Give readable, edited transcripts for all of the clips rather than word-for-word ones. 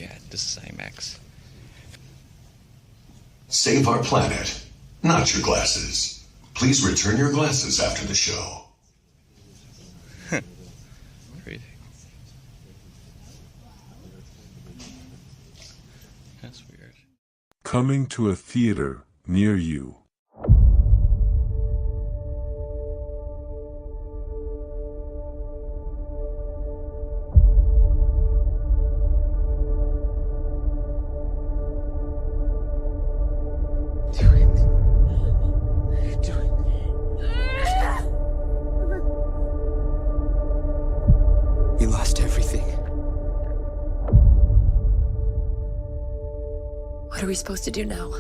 yeah, this is IMAX. Save our planet, not your glasses. Please return your glasses after the show. Crazy. That's weird. Coming to a theater near you. We lost everything. What are we supposed to do now?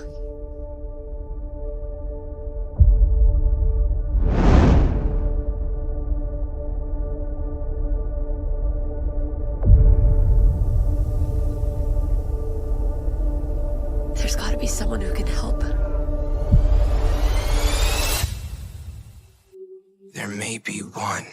There's got to be someone who can help. There may be one.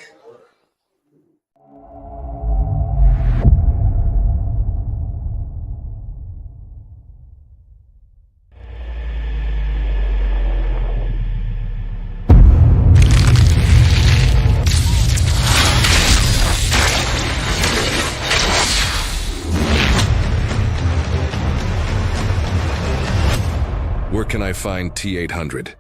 Where can I find T-800?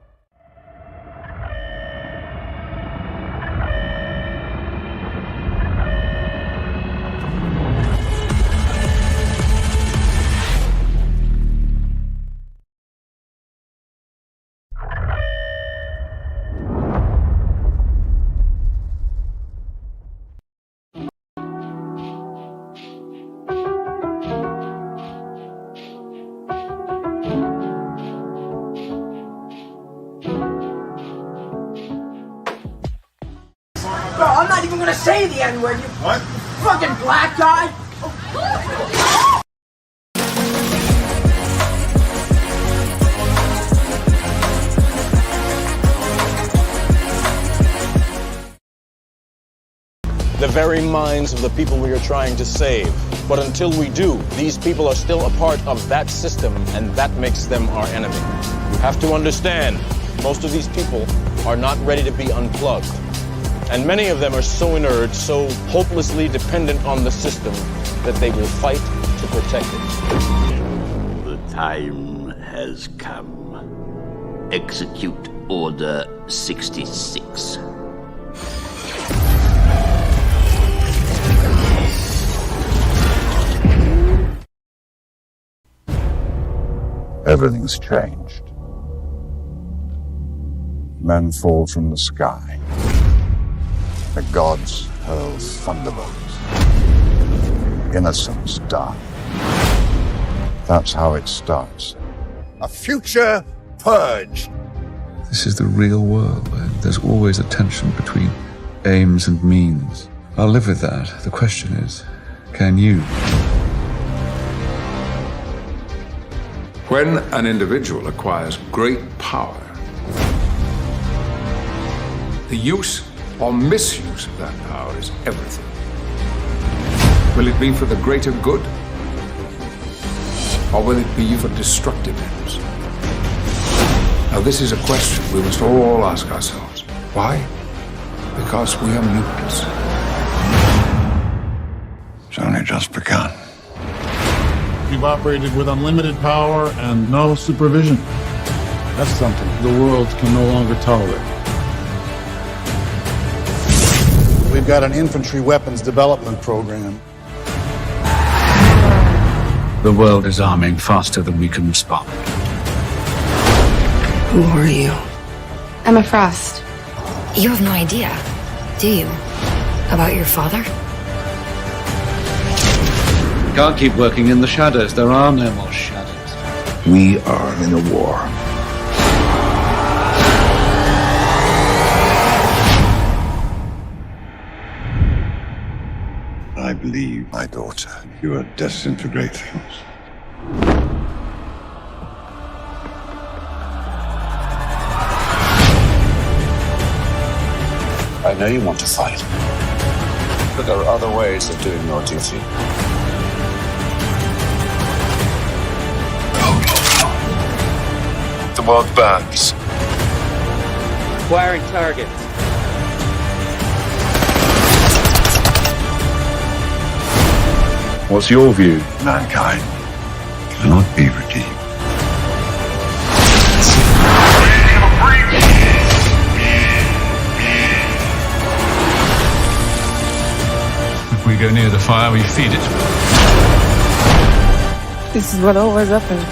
Bro, I'm not even gonna say the N-word, you what? Fucking black guy! The very minds of the people we are trying to save. But until we do, these people are still a part of that system, and that makes them our enemy. You have to understand, most of these people are not ready to be unplugged. And many of them are so inert, so hopelessly dependent on the system, that they will fight to protect it. The time has come. Execute Order 66. Everything's changed. Men fall from the sky. The gods hurl thunderbolts. Innocents die. That's how it starts. A future purge. This is the real world where there's always a tension between aims and means. I'll live with that. The question is, can you? When an individual acquires great power, the use or misuse of that power is everything. Will it be for the greater good? Or will it be for destructive ends? Now this is a question we must all ask ourselves. Why? Because we are mutants. It's only just begun. We've operated with unlimited power and no supervision. That's something the world can no longer tolerate. We've got an infantry weapons development program. The world is arming faster than we can respond. Who are you? Emma Frost. You have no idea, do you? About your father? Can't keep working in the shadows. There are no more shadows. We are in a war. I believe, my daughter, you are destined for great things. I know you want to fight, but there are other ways of doing your duty. world burns. Acquiring targets. What's your view? Mankind cannot be redeemed. If we go near the fire, we feed it. This is what always happens.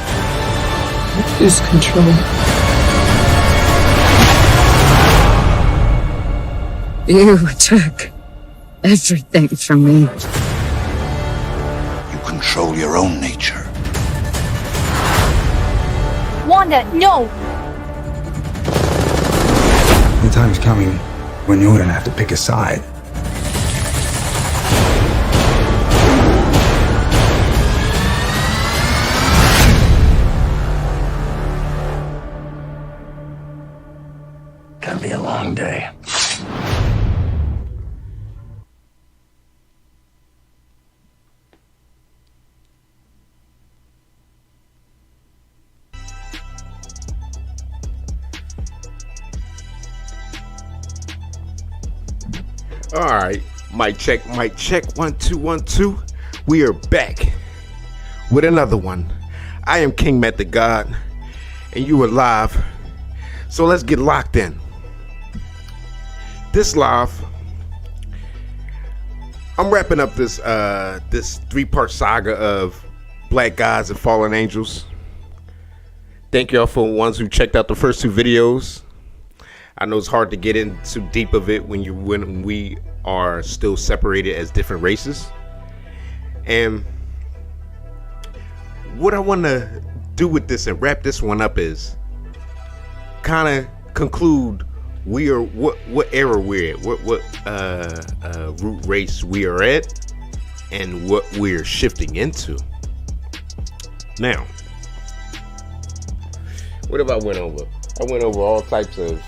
Lose control. You took everything from me. You control your own nature. Wanda, no! The time's coming when you're gonna have to pick a side. Gonna be a long day. All right, mic check, 1 2 1 2. We are back with another one. I am King MattTheGod, and you are live. So let's get locked in. This live, I'm wrapping up this this 3-part saga of Black Gods and Fallen Angels. Thank y'all for the ones who checked out the first 2 videos. I know it's hard to get into deep of it when we are still separated as different races. And what I want to do with this and wrap this one up is kind of conclude we are what era we're at, what root race we are at, and what we're shifting into. Now, what have I went over? I went over all types of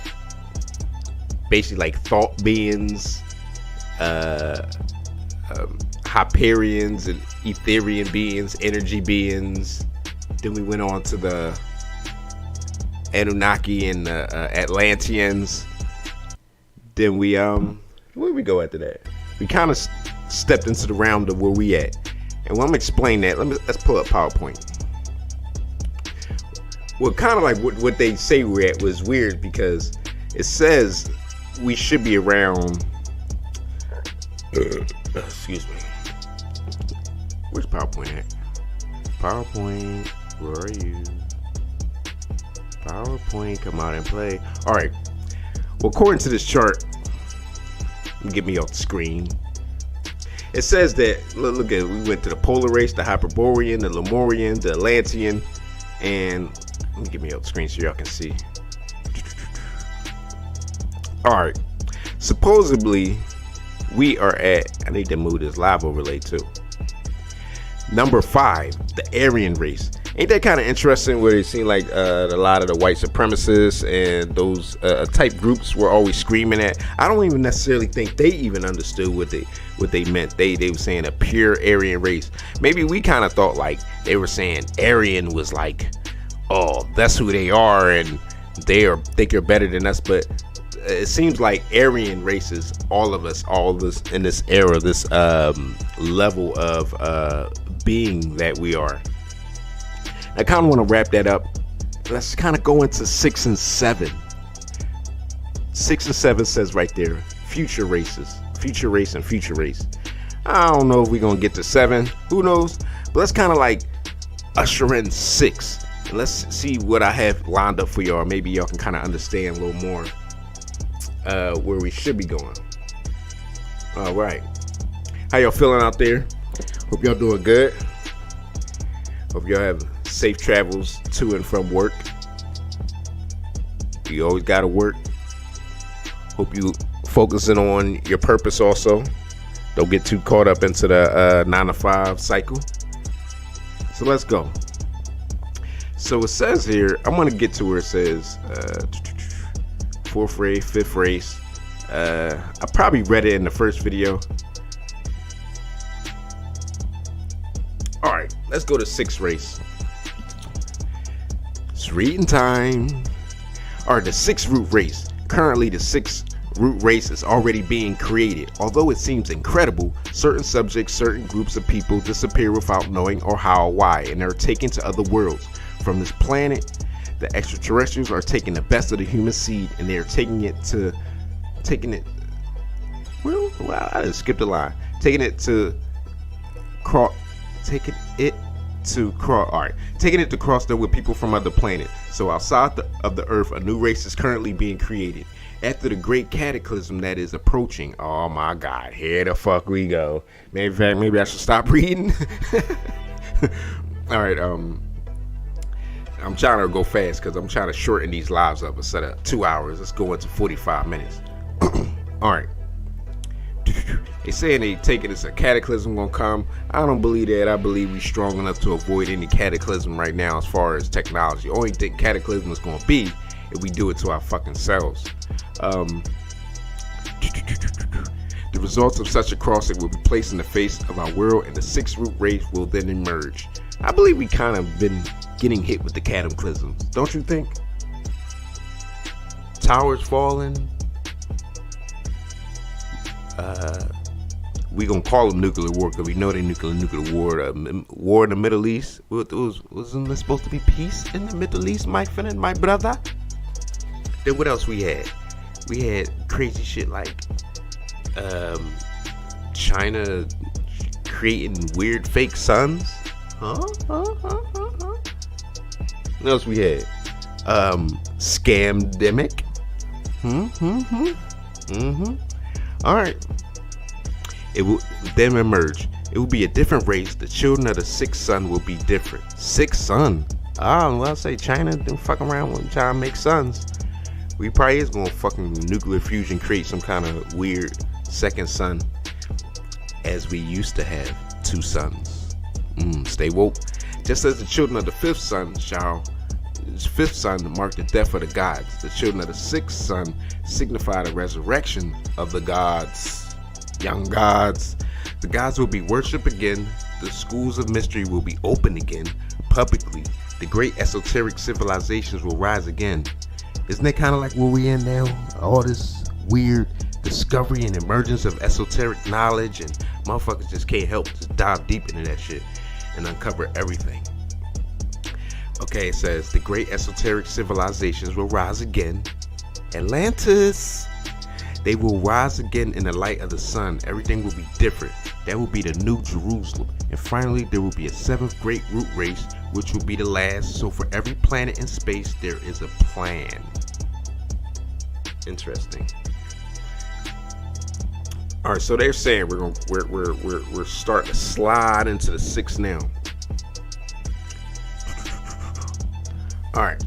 basically like thought beings, Hyperions and Etherian beings, energy beings. Then we went on to the Annunaki and the Atlanteans. Then we where did we go after that? We kind of stepped into the realm of where we at. And when I'm explaining that, let's pull up PowerPoint. Well, kind of like what they say we're at was weird because it says we should be around. Excuse me. Where's PowerPoint at? PowerPoint, where are you? PowerPoint, come out and play. All right. Well, according to this chart, get me off the screen. It says that look at it, we went to the polar race, the Hyperborean, the Lemurian, the Atlantean, and let me get me off the screen so y'all can see. All right. Supposedly, we are at, I need to move this live overlay too. Number 5, the Aryan race. Ain't that kind of interesting where it seemed like a lot of the white supremacists and those type groups were always screaming at. I don't even necessarily think they even understood what they meant. They were saying a pure Aryan race. Maybe we kind of thought like they were saying Aryan was like, oh, that's who they are and think they're better than us, but it seems like Aryan races, all of us in this era, this level of being that we are. I kind of want to wrap that up. Let's kind of go into 6 and 7. 6 and 7 says right there, future races, future race and future race. I don't know if we're gonna get to 7. Who knows? But let's kind of like usher in 6. And let's see what I have lined up for y'all. Maybe y'all can kind of understand a little more where we should be going. All right, how y'all feeling out there? Hope y'all doing good. Hope y'all have safe travels to and from work. You always gotta work. Hope you focusing on your purpose also. Don't get too caught up into the 9 to 5 cycle. So let's go. So it says here, I'm gonna get to where it says 4th race, 5th race. I probably read it in the first video. All right, let's go to 6th race. It's reading time. Alright, the 6th root race. Currently, the 6th root race is already being created. Although it seems incredible, certain subjects, certain groups of people disappear without knowing or how or why, and they're taken to other worlds. From this planet, the extraterrestrials are taking the best of the human seed, and they're taking it, well, I just skipped a line. Taking it to cross there with people from other planets. So outside of the Earth, a new race is currently being created. After the great cataclysm that is approaching. Oh my God, here the fuck we go. Maybe I should stop reading. All right, I'm trying to go fast because I'm trying to shorten these lives up instead of 2 hours. Let's go into 45 minutes. All right. They saying they taking this a cataclysm gonna come. I don't believe that. I believe we strong enough to avoid any cataclysm right now as far as technology. Only thing cataclysm is gonna be if we do it to our fucking selves. The results of such a crossing will be placed in the face of our world, and the 6th root race will then emerge. I believe we kind of been getting hit with the cataclysms, don't you think? Towers falling. We gonna call them nuclear war because we know they nuclear war. War in the Middle East. Wasn't there supposed to be peace in the Middle East, my friend and my brother? Then what else we had? We had crazy shit like China creating weird fake suns. What else we had? Scamdemic. All right. It will then emerge. It will be a different race. The children of the 6th sun will be different. 6th sun. Well, I say China don't fuck around when trying to make suns. We probably is gonna fucking nuclear fusion create some kind of weird second sun, as we used to have 2 suns. Stay woke. Just as the children of the 5th sun mark the death of the gods, the children of the 6th sun signify the resurrection of the gods. Young gods. The gods will be worshipped again. The schools of mystery will be open again publicly. The great esoteric civilizations will rise again. Isn't that kind of like where we in now? All this weird discovery and emergence of esoteric knowledge, and motherfuckers just can't help to dive deep into that shit and uncover everything. Okay, it says the great esoteric civilizations will rise again. Atlantis. They will rise again in the light of the sun. Everything will be different. That will be the new Jerusalem. And finally, there will be a 7th great root race, which will be the last. So for every planet in space, there is a plan. Interesting. All right, so they're saying we're starting to slide into the 6th now. All right.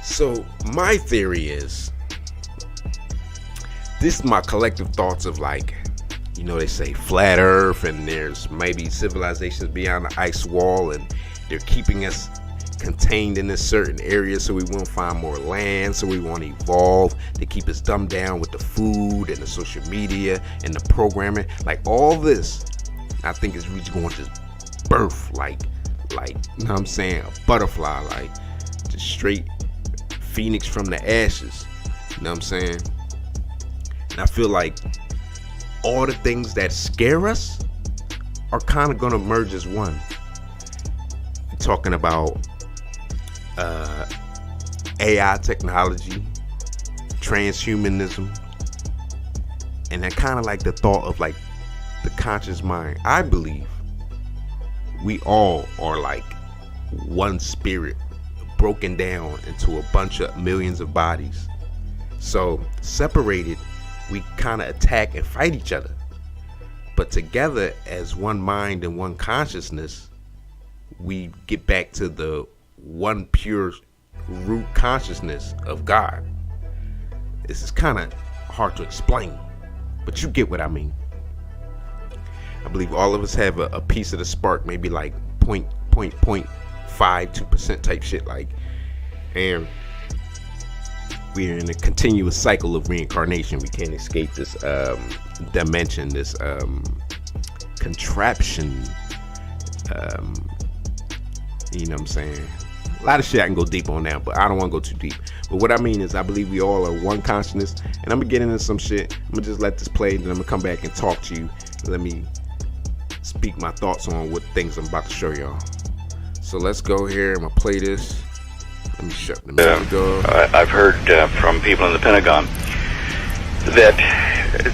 So my theory is, this is my collective thoughts of, like, you know, they say flat earth and there's maybe civilizations beyond the ice wall and they're keeping us contained in this certain area so we won't find more land, so we won't evolve. They keep us dumbed down with the food and the social media and the programming. Like, all this, I think is really going to just birth like, you know what I'm saying, a butterfly, like just straight phoenix from the ashes. You know what I'm saying? And I feel like all the things that scare us are kind of going to merge as one. We're talking about AI technology, transhumanism, and that kind of like the thought of like the conscious mind. I believe we all are like one spirit broken down into a bunch of millions of bodies. So separated, we kind of attack and fight each other, but together as one mind and one consciousness, we get back to the one pure root consciousness of God. This is kind of hard to explain, but you get what I mean. I believe all of us have a piece of the spark, maybe like 0.5-2% type shit, like, and we're in a continuous cycle of reincarnation. We can't escape this dimension, this contraption. You know what I'm saying? A lot of shit I can go deep on now, but I don't want to go too deep. But what I mean is I believe we all are one consciousness, and I'm gonna get into some shit. I'm gonna just let this play, and then I'm gonna come back and talk to you. Let me speak my thoughts on what things I'm about to show y'all. So let's go here. I'm gonna play this. Let me shut the music off. I've heard from people in the Pentagon that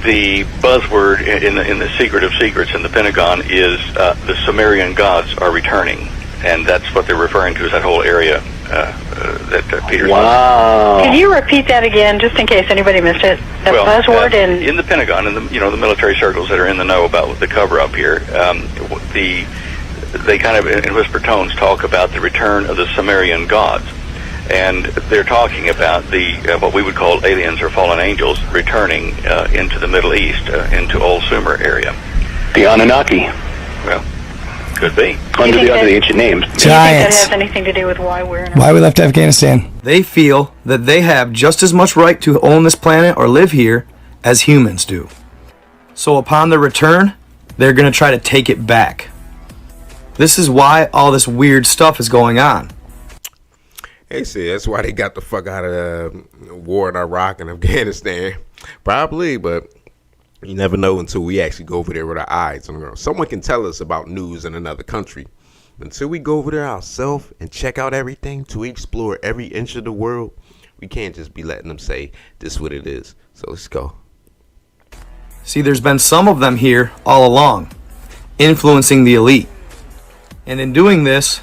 the buzzword in the secret of secrets in the Pentagon is the Sumerian gods are returning, and that's what they're referring to as that whole area that Peter's. Wow! Can you repeat that again, just in case anybody missed it? The buzzword in the Pentagon, in the the military circles that are in the know about the cover up here, they kind of in whispered tones talk about the return of the Sumerian gods. And they're talking about the what we would call aliens or fallen angels returning into the Middle East, into Old Sumer area. The Annunaki. Well, could be. Under the ancient names. Giants. Do you think that has anything to do with why we're in Why we left Afghanistan? They feel that they have just as much right to own this planet or live here as humans do. So upon their return, they're going to try to take it back. This is why all this weird stuff is going on. Hey, see, that's why they got the fuck out of war in Iraq and Afghanistan. Probably, but you never know until we actually go over there with our eyes. Someone can tell us about news in another country. Until we go over there ourselves and check out everything, to explore every inch of the world, we can't just be letting them say this is what it is. So let's go. See, there's been some of them here all along, influencing the elite. And in doing this,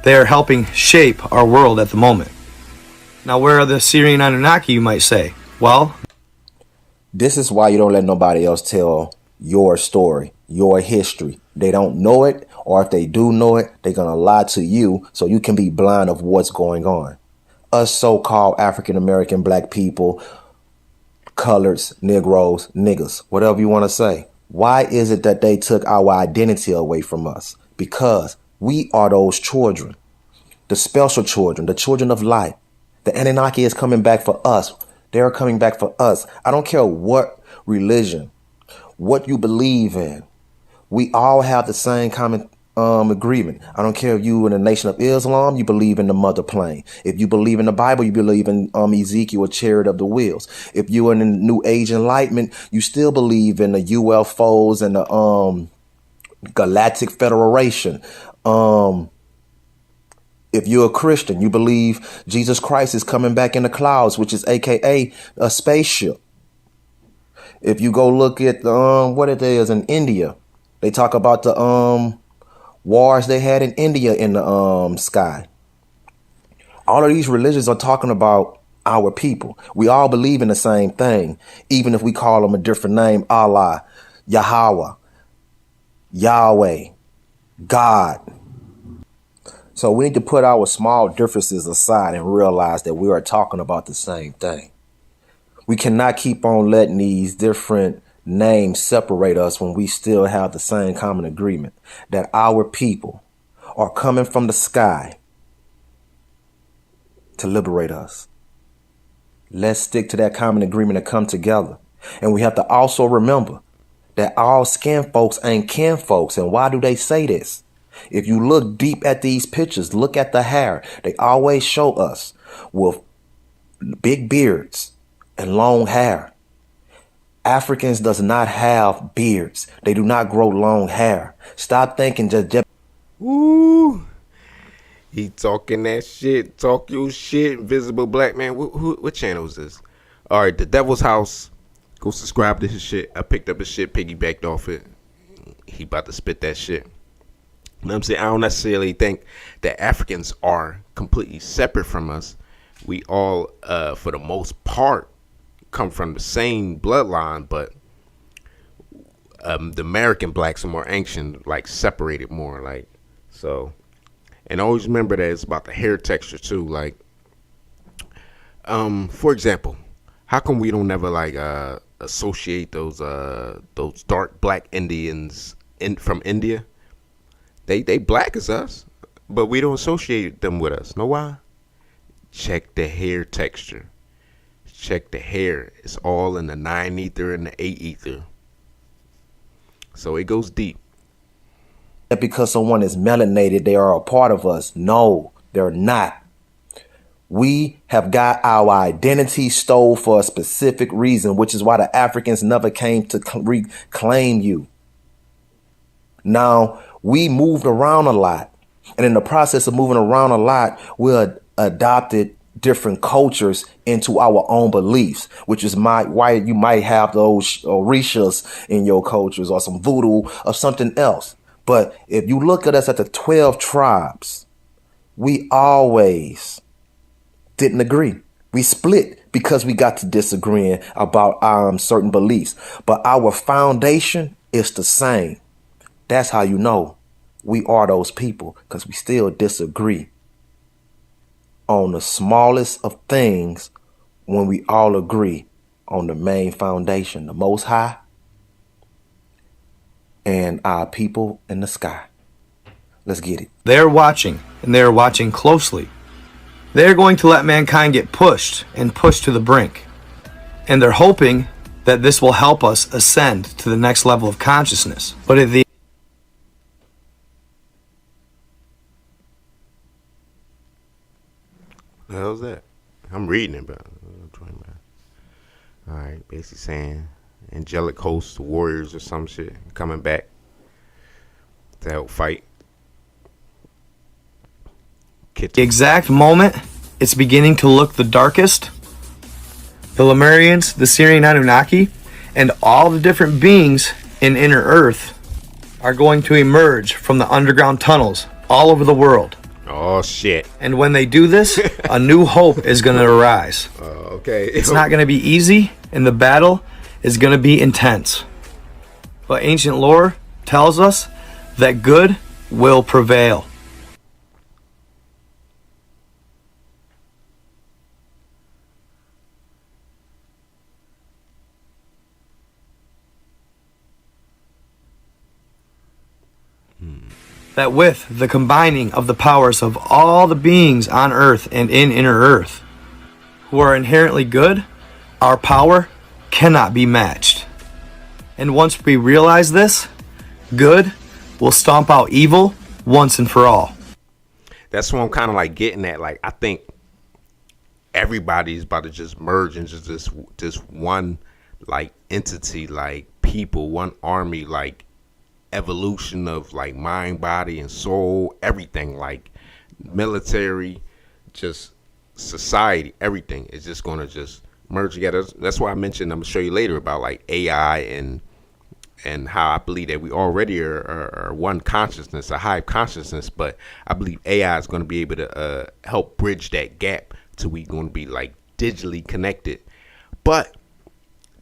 they are helping shape our world at the moment. Now, where are the Syrian Annunaki, you might say? Well, this is why you don't let nobody else tell your story, your history. They don't know it, or if they do know it, they're going to lie to you so you can be blind of what's going on. Us so-called African-American black people, coloreds, Negroes, niggas, whatever you want to say. Why is it that they took our identity away from us? Because we are those children, the special children, the children of light. The Annunaki is coming back for us. They're coming back for us. I don't care what religion, what you believe in. We all have the same common agreement. I don't care if you in the Nation of Islam, you believe in the mother plane. If you believe in the Bible, you believe in Ezekiel or Chariot of the Wheels. If you're in the New Age Enlightenment, you still believe in the UFOs and the Galactic Federation. If you're a Christian, you believe Jesus Christ is coming back in the clouds, which is AKA a spaceship. If you go look at what it is in India, they talk about the wars they had in India in the sky. All of these religions are talking about our people. We all believe in the same thing, even if we call them a different name: Allah, Yahweh, Yahweh, God. So we need to put our small differences aside and realize that we are talking about the same thing. We cannot keep on letting these different names separate us when we still have the same common agreement that our people are coming from the sky to liberate us. Let's stick to that common agreement and come together. And we have to also remember that all skin folks ain't kin folks. And why do they say this? If you look deep at these pictures, look at the hair. They always show us with big beards and long hair. Africans does not have beards. They do not grow long hair. Stop thinking just. Ooh, he talking that shit. Talk your shit, Invisible Black Man. What channel is this? All right, The Devil's House. Go subscribe to his shit. I picked up his shit, piggybacked off it. He about to spit that shit. You know what I'm saying? I don't necessarily think that Africans are completely separate from us. We all, for the most part, come from the same bloodline, but the American blacks are more ancient, like separated more, like so. And always remember that it's about the hair texture too. Like, for example, how come we don't never like associate those dark black Indians from India? They black as us, but we don't associate them with us. Know why? Check the hair texture. Check the hair. It's all in the 9 ether and the 8 ether. So it goes deep. Because someone is melanated, they are a part of us. No, They're not. We have got our identity stole for a specific reason, which is why the Africans never came to reclaim you. Now, we moved around a lot. And in the process of moving around a lot, we adopted different cultures into our own beliefs, which is why you might have those orishas in your cultures or some voodoo or something else. But if you look at us at the 12 tribes, we always didn't agree. We split because we got to disagreeing about certain beliefs. But our foundation is the same. That's how you know we are those people, because we still disagree on the smallest of things when we all agree on the main foundation, the Most High and our people in the sky. Let's get it. They're watching, and they're watching closely. They're going to let mankind get pushed and pushed to the brink. And they're hoping that this will help us ascend to the next level of consciousness. But at the The hell's that? I'm reading it, but all right, basically saying angelic hosts, warriors or some shit coming back to help fight. The exact moment it's beginning to look the darkest, the Lemurians, the Syrian Annunaki, and all the different beings in inner earth are going to emerge from the underground tunnels all over the world. Oh shit. And when they do this, a new hope is going to arise. Okay. It's not going to be easy, and the battle is going to be intense. But ancient lore tells us that good will prevail. That with the combining of the powers of all the beings on earth and in inner earth, who are inherently good, our power cannot be matched. And once we realize this, good will stomp out evil once and for all. That's what I'm kind of like getting at. Like, I think everybody's about to just merge into this one like entity, like people, one army, like evolution of like mind, body, and soul, everything, like military, just society, everything is just going to just merge together. That's why I mentioned, I'm gonna show you later, about like AI and how I believe that we already are one consciousness, a hive consciousness, but I believe AI is going to be able to help bridge that gap to we going to be like digitally connected. But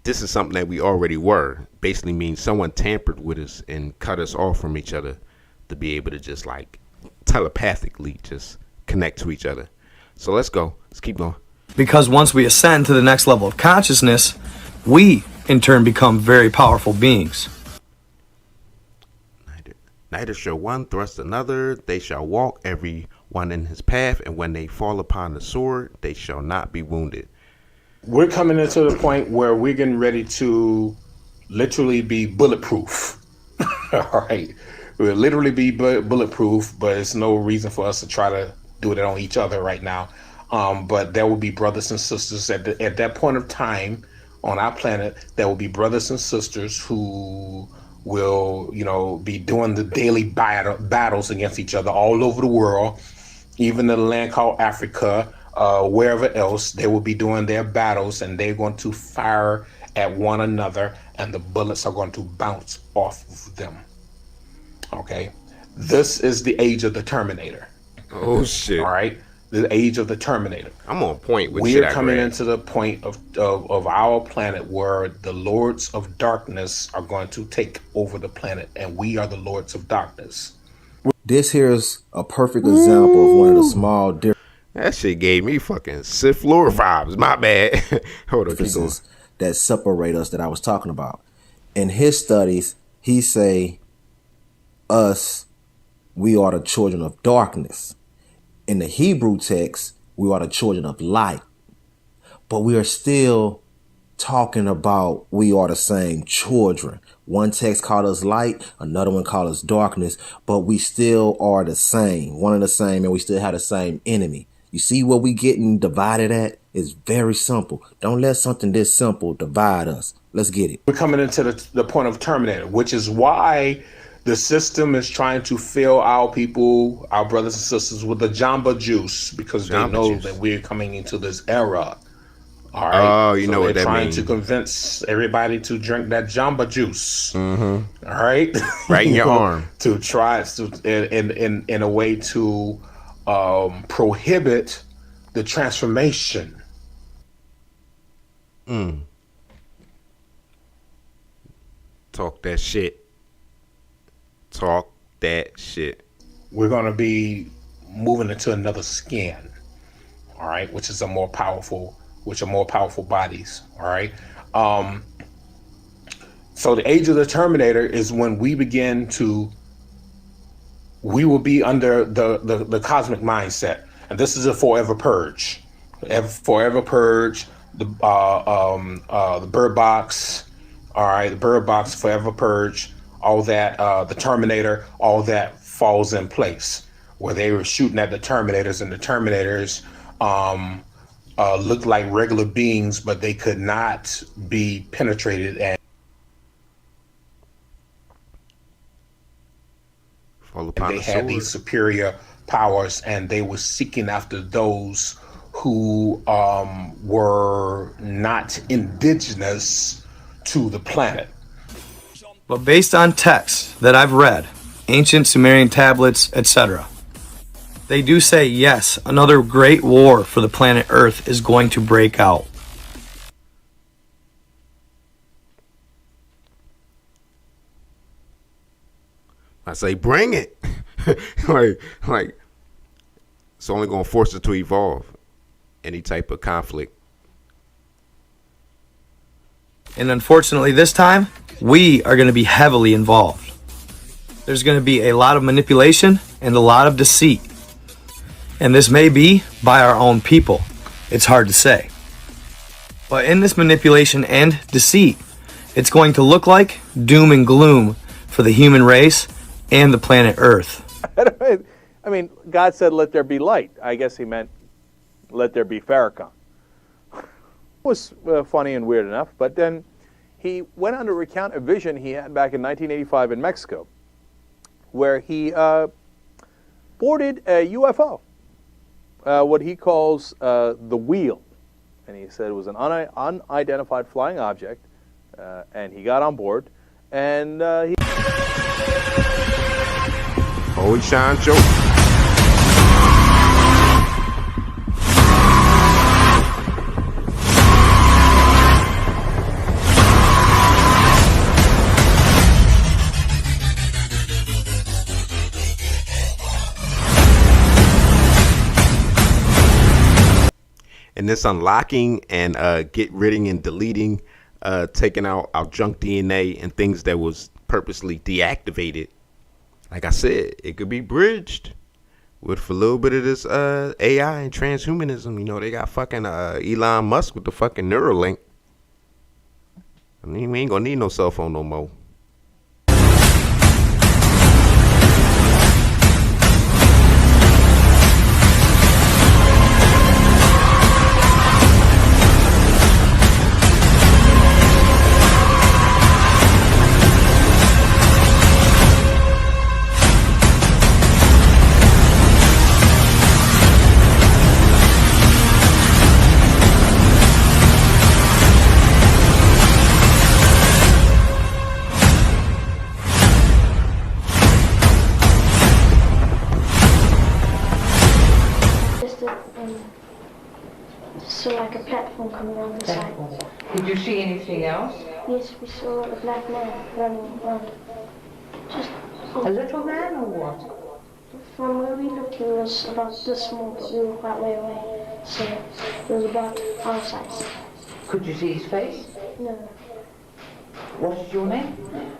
this is something that we already were. Basically means someone tampered with us and cut us off from each other to be able to just like telepathically just connect to each other. So let's go. Let's keep going. Because once we ascend to the next level of consciousness, we in turn become very powerful beings. Neither shall one thrust another. They shall walk every one in his path, and when they fall upon the sword, they shall not be wounded. We're coming into the point where we're getting ready to literally be bulletproof. All right. We'll literally be bulletproof, but it's no reason for us to try to do it on each other right now. But there will be brothers and sisters at that point of time on our planet. There will be brothers and sisters who will, be doing the daily battles against each other all over the world, even in a land called Africa. Wherever else, they will be doing their battles, and they're going to fire at one another, and the bullets are going to bounce off of them. Okay, this is the age of the Terminator. Oh shit! All right, the age of the Terminator. I'm on point with we are coming into the point of our planet where the lords of darkness are going to take over the planet, and we are the lords of darkness. This here is a perfect example of one of the small differences. That shit gave me fucking Sith Lord vibes. My bad. Hold on, keep going. That separate us that I was talking about. In his studies, he say us, we are the children of darkness. In the Hebrew text, we are the children of light. But we are still talking about we are the same children. One text called us light, another one called us darkness, but we still are the same, one and the same, and we still have the same enemy. You see where we getting divided at? It's very simple. Don't let something this simple divide us. Let's get it. We're coming into the point of Terminator, which is why the system is trying to fill our people, our brothers and sisters, with the Jamba juice, because they know that we're coming into this era. All right. Oh, you know what that trying means. to convince everybody to drink that Jamba juice. All right. Right in your arm. To try to in a way to prohibit the transformation. Talk that shit. Talk that shit. We're going to be moving into another skin, all right, which are more powerful bodies, all right. So the age of the Terminator is when we will be under the cosmic mindset, and this is a forever purge. Forever purge. The Bird Box, all right, the Bird Box, forever purge, all that, the Terminator, all that falls in place, where they were shooting at the Terminators, and the Terminators looked like regular beings, but they could not be penetrated, and they had these superior powers, and they were seeking after those who were not indigenous to the planet. But based on texts that I've read, ancient Sumerian tablets, etc., they do say, yes, another great war for the planet Earth is going to break out. I say, bring it. like, it's only going to force it to evolve. Any type of conflict. And unfortunately this time, we are going to be heavily involved. There's going to be a lot of manipulation and a lot of deceit. And this may be by our own people. It's hard to say. But in this manipulation and deceit, it's going to look like doom and gloom for the human race and the planet Earth. I mean, God said, let there be light. I guess he meant, let there be Farrakhan. It was funny and weird enough, but then he went on to recount a vision he had back in 1985 in Mexico, where he boarded a UFO, what he calls the Wheel. And he said it was an unidentified flying object, and he got on board, and he... Holy Shine Joe. And this unlocking and get ridding and deleting, taking out our junk DNA and things that was purposely deactivated. Like I said, it could be bridged with a little bit of this AI and transhumanism. You know, they got fucking Elon Musk with the fucking Neuralink. I mean, we ain't gonna need no cell phone no more. So like a platform coming around the side. Did you see anything else? Yes, we saw a black man running around. Just a little man or what? From where we looked, he was about this small, but we were quite way away. So he was about our size. Could you see his face? No. What is your name?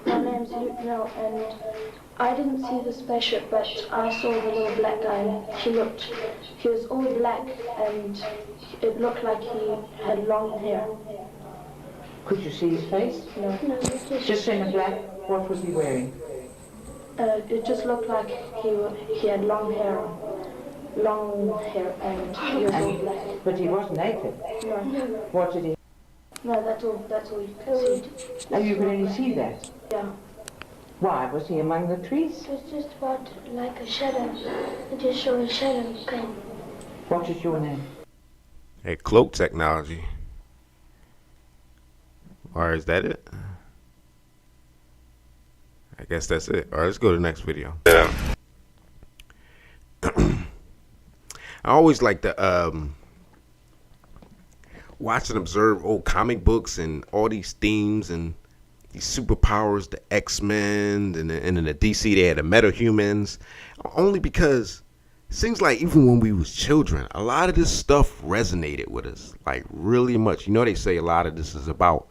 My name's Luke now, and I didn't see the spaceship, but I saw the little black guy, and he was all black, and it looked like he had long hair. Could you see his face? No, Just in the black, what was he wearing? It just looked like he had long hair and he was all black. But he wasn't naked. No. What did he? No, that's all you can see. Oh, you could only see that? Yeah. Why? Was he among the trees? It was just about like a shadow. It just showed a shadow come. What is your name? Hey, cloak technology. Or is that it? I guess that's it. All right, let's go to the next video. I always like to watch and observe old comic books and all these themes and these superpowers, the X-Men, and in the DC they had the metahumans. Only because it seems like even when we was children, a lot of this stuff resonated with us, like really much. You know, they say a lot of this is about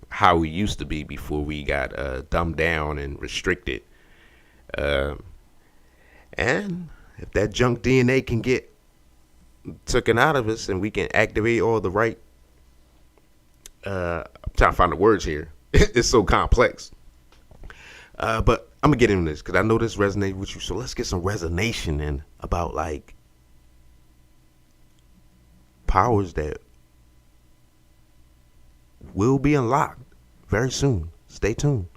how we used to be before we got dumbed down and restricted. And if that junk DNA can get taken out of us and we can activate all the right, I'm trying to find the words here. It's so complex. But I'm gonna get into this because I know this resonates with you. So let's get some resonation in about like powers that will be unlocked very soon. Stay tuned.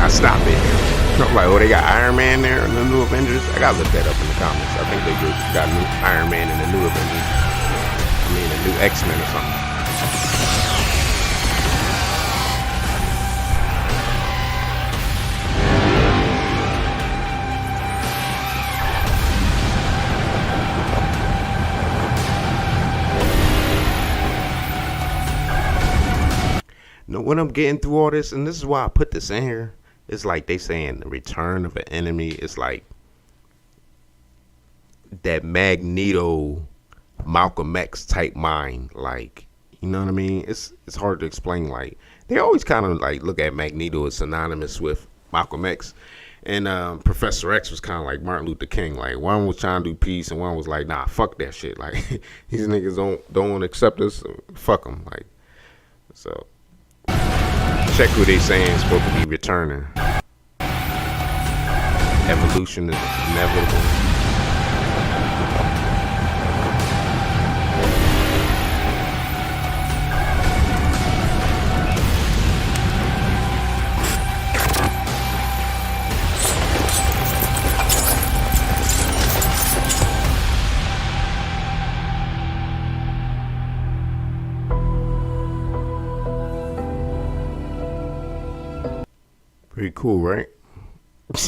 Stop it. I'm like, oh, they got Iron Man there in the new Avengers. I gotta look that up in the comments. I think they got new Iron Man in the new Avengers. I mean, the new X-Men or something. You know, when I'm getting through all this, and this is why I put this in here, it's like they saying the return of an enemy. It's like that Magneto, Malcolm X type mind. Like, you know what I mean? It's hard to explain. Like, they always kind of like look at Magneto as synonymous with Malcolm X. And Professor X was kind of like Martin Luther King. Like, one was trying to do peace and one was like, nah, fuck that shit. Like, these niggas don't want to accept us. Fuck them. Like, so check who they saying is supposed to be returning. Evolution is inevitable. Pretty cool, right?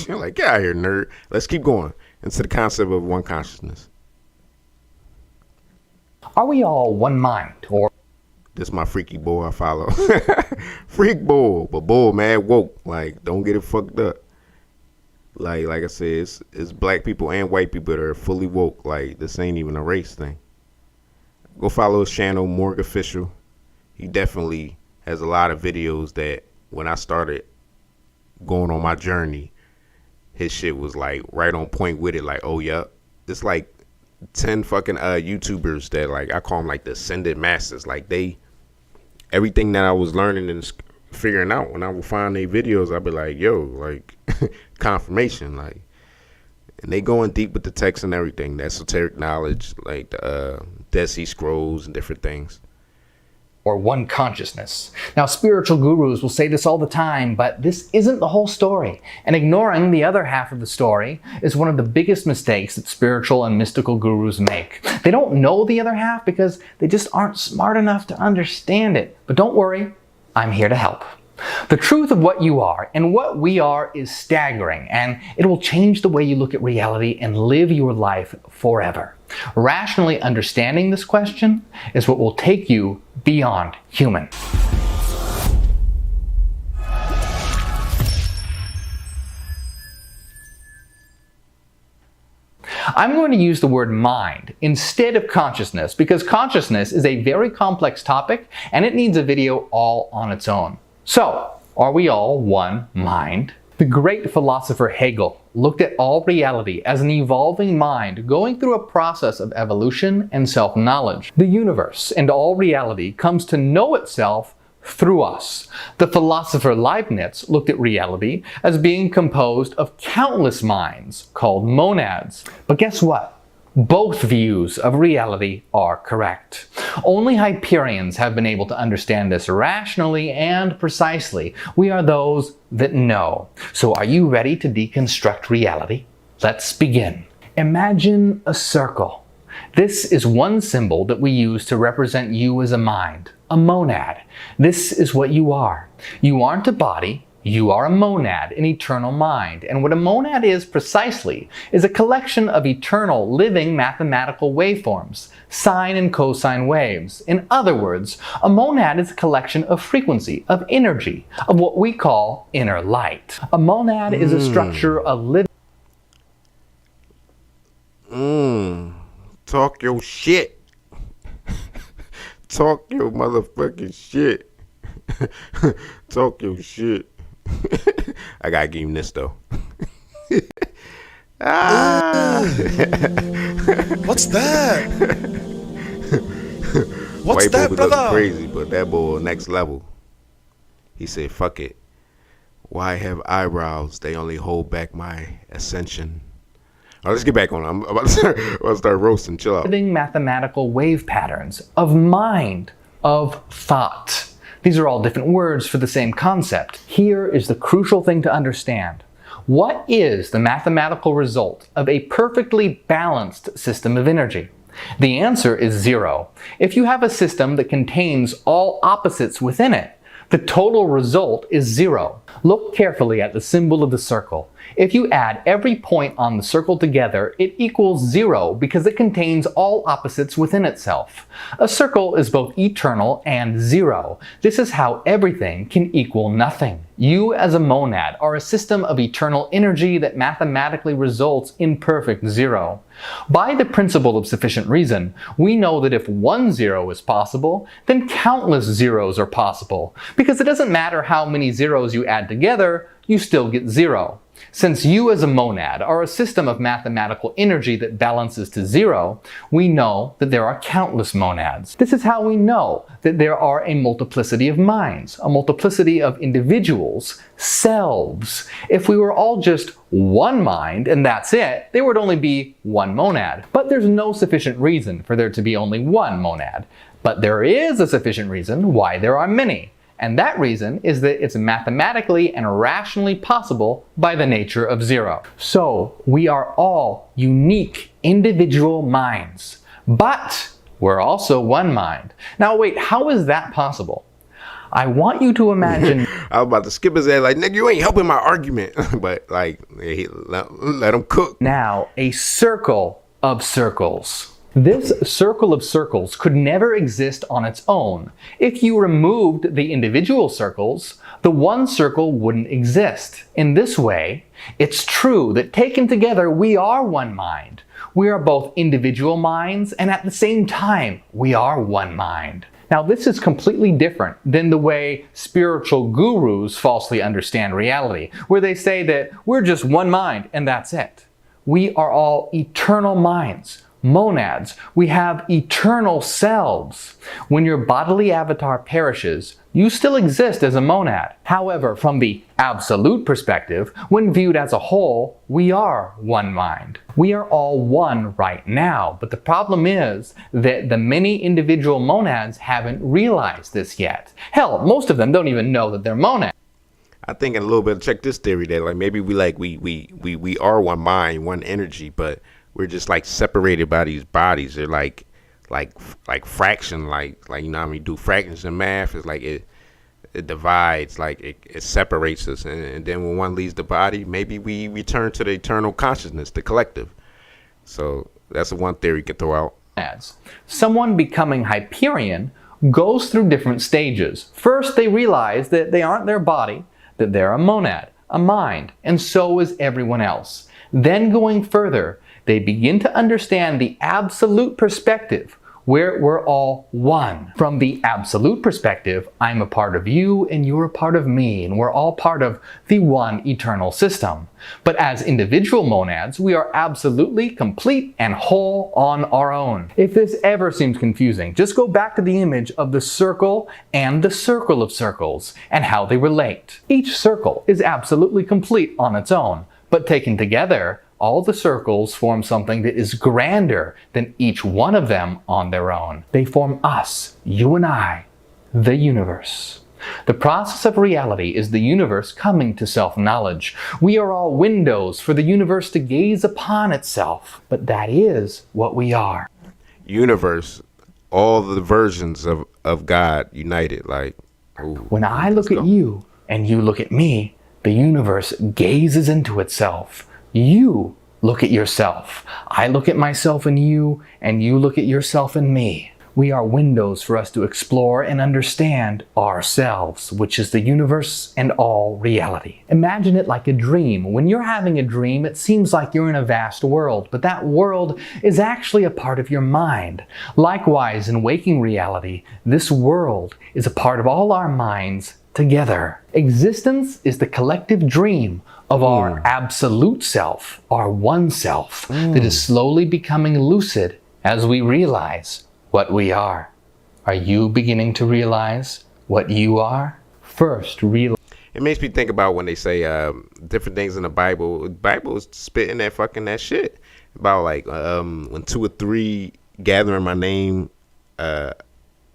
You're like, get out of here, nerd. Let's keep going into the concept of one consciousness. Are we all one mind, or? This my freaky boy I follow. Freak bull, but bull mad woke. Like, don't get it fucked up. Like I said, it's black people and white people that are fully woke. Like, this ain't even a race thing. Go follow his channel, Morg Official. He definitely has a lot of videos that when I started going on my journey, his shit was like right on point with it. Like, oh yeah, it's like 10 fucking YouTubers that, like, I call them like the ascended masters. Like, they, everything that I was learning and figuring out, when I would find their videos, I'd be like, yo, like, confirmation. Like, and they going deep with the text and everything, the esoteric knowledge, like the Dead Sea Scrolls and different things. or one consciousness. Now, spiritual gurus will say this all the time, but this isn't the whole story. And ignoring the other half of the story is one of the biggest mistakes that spiritual and mystical gurus make. They don't know the other half because they just aren't smart enough to understand it. But don't worry, I'm here to help. The truth of what you are and what we are is staggering, and it will change the way you look at reality and live your life forever. Rationally understanding this question is what will take you beyond human. I'm going to use the word mind instead of consciousness because consciousness is a very complex topic and it needs a video all on its own. So, are we all one mind? The great philosopher Hegel looked at all reality as an evolving mind going through a process of evolution and self-knowledge. The universe and all reality comes to know itself through us. The philosopher Leibniz looked at reality as being composed of countless minds called monads. But guess what? Both views of reality are correct. Only Hyperions have been able to understand this rationally and precisely. We are those that know. So are you ready to deconstruct reality? Let's begin. Imagine a circle. This is one symbol that we use to represent you as a mind, a monad. This is what you are. You aren't a body. You are a monad, an eternal mind. And what a monad is precisely is a collection of eternal, living mathematical waveforms, sine and cosine waves. In other words, a monad is a collection of frequency, of energy, of what we call inner light. A monad is a structure of living. Talk your shit. Talk your motherfucking shit. Talk your shit. I gotta give him this though. What's that? What's White that, boy brother? Looking crazy, but that boy next level. He said, "Fuck it. Why have eyebrows? They only hold back my ascension." All right, let's get back on. I'm about to start roasting. Chill out. Living mathematical wave patterns of mind, of thought. These are all different words for the same concept. Here is the crucial thing to understand. What is the mathematical result of a perfectly balanced system of energy? The answer is 0. If you have a system that contains all opposites within it, the total result is 0. Look carefully at the symbol of the circle. If you add every point on the circle together, it equals 0 because it contains all opposites within itself. A circle is both eternal and 0. This is how everything can equal nothing. You as a monad are a system of eternal energy that mathematically results in perfect 0. By the principle of sufficient reason, we know that if one 0 is possible, then countless zeros are possible, because it doesn't matter how many zeros you add together, you still get 0. Since you as a monad are a system of mathematical energy that balances to 0, we know that there are countless monads. This is how we know that there are a multiplicity of minds, a multiplicity of individuals, selves. If we were all just one mind and that's it, there would only be one monad. But there's no sufficient reason for there to be only one monad. But there is a sufficient reason why there are many. And that reason is that it's mathematically and rationally possible by the nature of 0. So we are all unique individual minds, but we're also one mind. Now wait, how is that possible? I want you to imagine. I was about to skip his ass like, nigga, you ain't helping my argument. But like, let him cook. Now, a circle of circles. This circle of circles could never exist on its own. If you removed the individual circles, the one circle wouldn't exist. In this way, it's true that taken together we are one mind. We are both individual minds, and at the same time, we are one mind. Now, this is completely different than the way spiritual gurus falsely understand reality, where they say that we're just one mind and that's it. We are all eternal minds. Monads. We have eternal selves. When your bodily avatar perishes, you still exist as a monad. However, from the absolute perspective, when viewed as a whole, we are one mind. We are all one right now, but the problem is that the many individual monads haven't realized this yet. Hell, most of them don't even know that they're monads. I think in a little bit, check this theory that like maybe we are one mind, one energy, but we're just like separated by these bodies. They're like fraction, like you know how we do fractions in math. It's like it divides, like it separates us, and then when one leaves the body, maybe we return to the eternal consciousness, the collective. So that's the one theory you can throw out. Someone becoming Hyperion goes through different stages. First, they realize that they aren't their body, that they're a monad, a mind, and so is everyone else. Then going further, they begin to understand the absolute perspective, where we're all one. From the absolute perspective, I'm a part of you and you're a part of me, and we're all part of the one eternal system. But as individual monads, we are absolutely complete and whole on our own. If this ever seems confusing, just go back to the image of the circle and the circle of circles and how they relate. Each circle is absolutely complete on its own, but taken together, all the circles form something that is grander than each one of them on their own. They form us, you and I, the universe. The process of reality is the universe coming to self-knowledge. We are all windows for the universe to gaze upon itself, but that is what we are. Universe, all the versions of God united. Like, ooh, when I look at you and you look at me, the universe gazes into itself. You look at yourself. I look at myself in you, and you look at yourself in me. We are windows for us to explore and understand ourselves, which is the universe and all reality. Imagine it like a dream. When you're having a dream, it seems like you're in a vast world, but that world is actually a part of your mind. Likewise, in waking reality, this world is a part of all our minds together. Existence is the collective dream of our absolute self, our one self, that is slowly becoming lucid as we realize what we are. Are you beginning to realize what you are? First, realize. It makes me think about when they say different things in the Bible. The Bible is spitting that shit about like when 2 or 3 gather in my name. You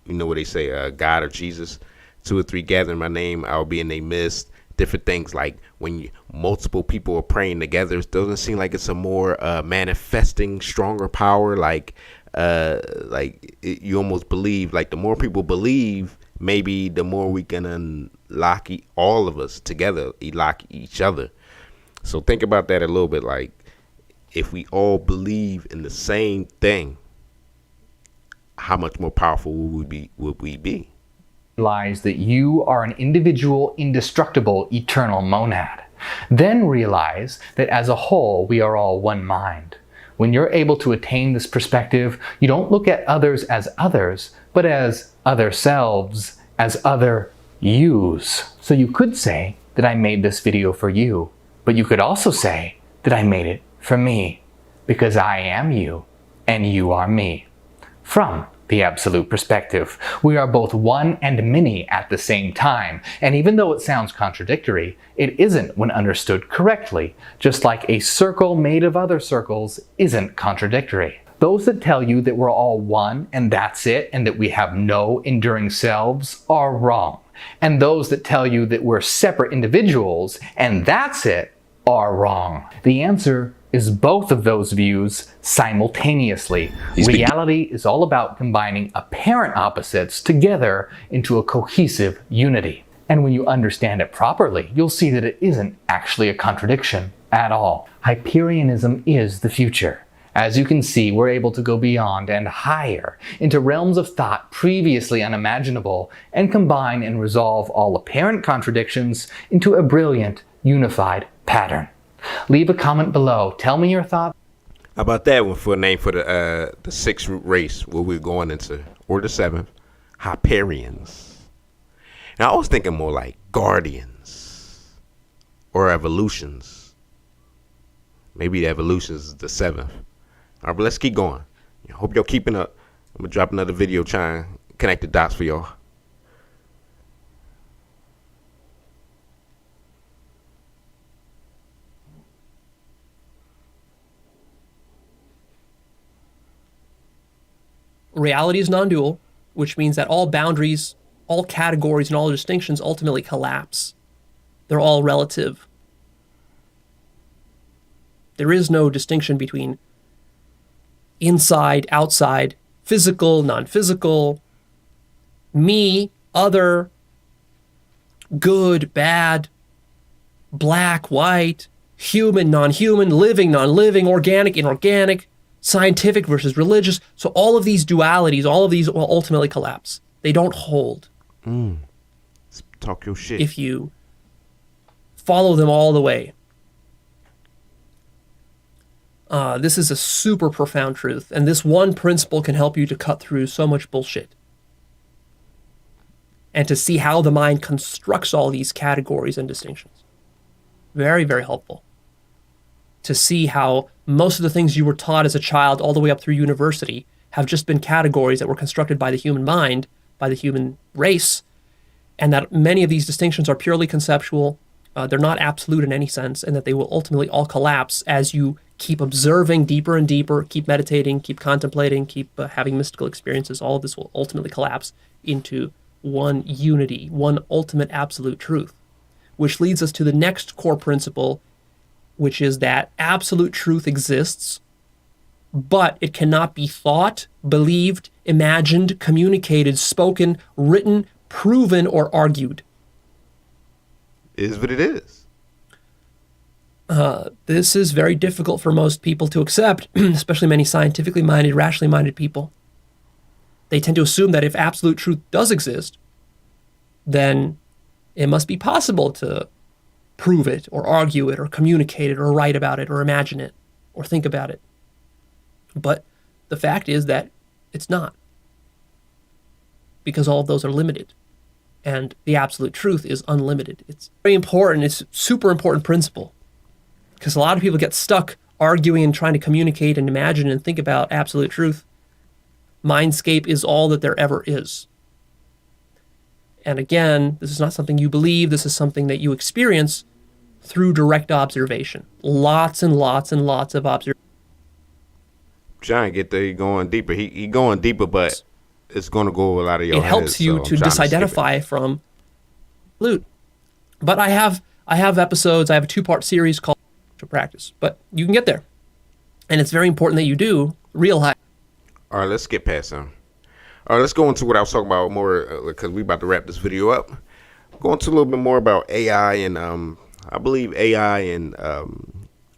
know what they say, God or Jesus. 2 or 3 gather in my name, I'll be in their midst. Different things like when multiple people are praying together, it doesn't seem like it's a more manifesting, stronger power. Like you almost believe. Like the more people believe, maybe the more we can unlock all of us together, lock each other. So think about that a little bit. Like if we all believe in the same thing, how much more powerful would we be? Realize that you are an individual, indestructible, eternal monad. Then realize that as a whole, we are all one mind. When you're able to attain this perspective, you don't look at others, but as other selves, as other yous. So you could say that I made this video for you, but you could also say that I made it for me, because I am you and you are me. From the absolute perspective, we are both one and many at the same time, and even though it sounds contradictory, it isn't when understood correctly, just like a circle made of other circles isn't contradictory. Those that tell you that we're all one and that's it, and that we have no enduring selves, are wrong. And those that tell you that we're separate individuals and that's it, are wrong. The answer is both of those views simultaneously. Reality is all about combining apparent opposites together into a cohesive unity. And when you understand it properly, you'll see that it isn't actually a contradiction at all. Hyperionism is the future. As you can see, we're able to go beyond and higher into realms of thought previously unimaginable and combine and resolve all apparent contradictions into a brilliant, unified pattern. Leave a comment below. Tell me your thoughts. How about that one for a name for the 6th root race where we're going into, or the 7th, Hyperions. And I was thinking more like guardians or evolutions. Maybe the evolutions is the 7th. All right, but let's keep going. I hope y'all keeping up. I'm gonna drop another video trying to connect the dots for y'all. reality is non-dual, which means that all boundaries, all categories, and all distinctions ultimately collapse. They're all relative. There is no distinction between inside, outside, physical, non-physical, me, other, good, bad, black, white, human, non-human, living, non-living, organic, inorganic, scientific versus religious. So all of these dualities, all of these will ultimately collapse. They don't hold. Talk your shit. If you follow them all the way. This is a super profound truth, and this one principle can help you to cut through so much bullshit and to see how the mind constructs all these categories and distinctions. Very, very helpful to see how most of the things you were taught as a child all the way up through university have just been categories that were constructed by the human mind, by the human race, and that many of these distinctions are purely conceptual. They're not absolute in any sense, and that they will ultimately all collapse as you keep observing deeper and deeper, keep meditating, keep contemplating, keep having mystical experiences. All of this will ultimately collapse into one unity, one ultimate absolute truth, which leads us to the next core principle, which is that absolute truth exists, but it cannot be thought, believed, imagined, communicated, spoken, written, proven, or argued. It is what it is. This is very difficult for most people to accept, especially many scientifically minded, rationally minded people. They tend to assume that if absolute truth does exist, then it must be possible to prove it or argue it or communicate it or write about it or imagine it or think about it. But the fact is that it's not, because all of those are limited and the absolute truth is unlimited. It's very important. It's a super important principle, because a lot of people get stuck arguing and trying to communicate and imagine and think about absolute truth. Mindscape is all that there ever is. And again, this is not something you believe. This is something that you experience through direct observation. Lots and lots and lots of observation. Trying to get there, going deeper. He going deeper, but it's going to go a lot of your It helps you to disidentify from loot. But I have episodes. I have a 2-part series called to Practice. But you can get there. And it's very important that you do realize. All right, let's get past them. All right, let's go into what I was talking about more, because we about to wrap this video up. Go into a little bit more about AI and I believe AI and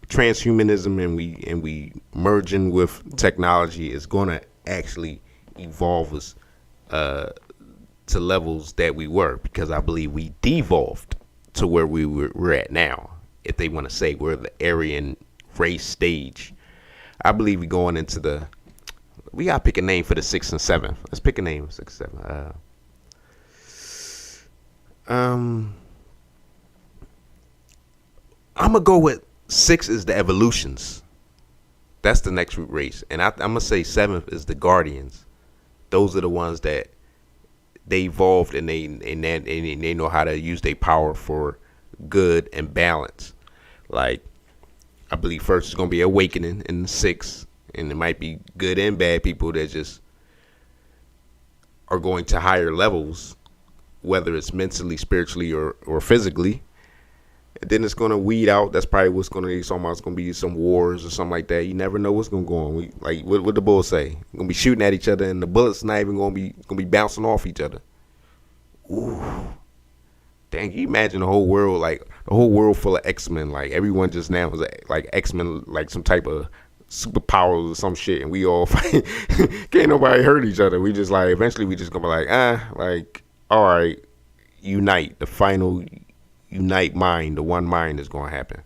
transhumanism, and we merging with technology is going to actually evolve us to levels that we were, because I believe we devolved to where we're at now. If they want to say we're the Aryan race stage, I believe we're going into we gotta pick a name for the 6th and 7th. Let's pick a name, 6 and 7. I'm gonna go with 6 is the evolutions. That's the next race, and I'm gonna say 7th is the guardians. Those are the ones that they evolved and they know how to use their power for good and balance. Like, I believe first is gonna be awakening in the 6th, and it might be good and bad people that just are going to higher levels, whether it's mentally, spiritually, or physically. And then it's gonna weed out. That's probably what's gonna be. It's gonna be some wars or something like that. You never know what's gonna go on. Like what the bulls say, we're gonna be shooting at each other, and the bullets not even gonna be bouncing off each other. Ooh, dang! Can you imagine the whole world, like the whole world full of X-Men? Like everyone just now is like X-Men, like some type of superpowers or some shit, and we all fight. Can't nobody hurt each other. We just like eventually we just gonna be like all right, unite. The final unite mind, the one mind is going to happen.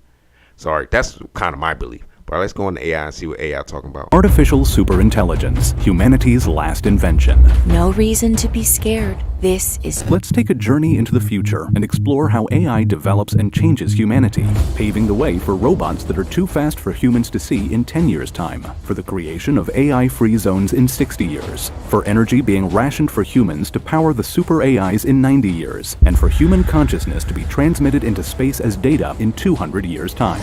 Sorry, that's kind of my belief. But let's go into AI and see what AI talking about. Artificial superintelligence, humanity's last invention. No reason to be scared. This is... Let's take a journey into the future and explore how AI develops and changes humanity, paving the way for robots that are too fast for humans to see in 10 years' time, for the creation of AI-free zones in 60 years, for energy being rationed for humans to power the super AIs in 90 years, and for human consciousness to be transmitted into space as data in 200 years' time.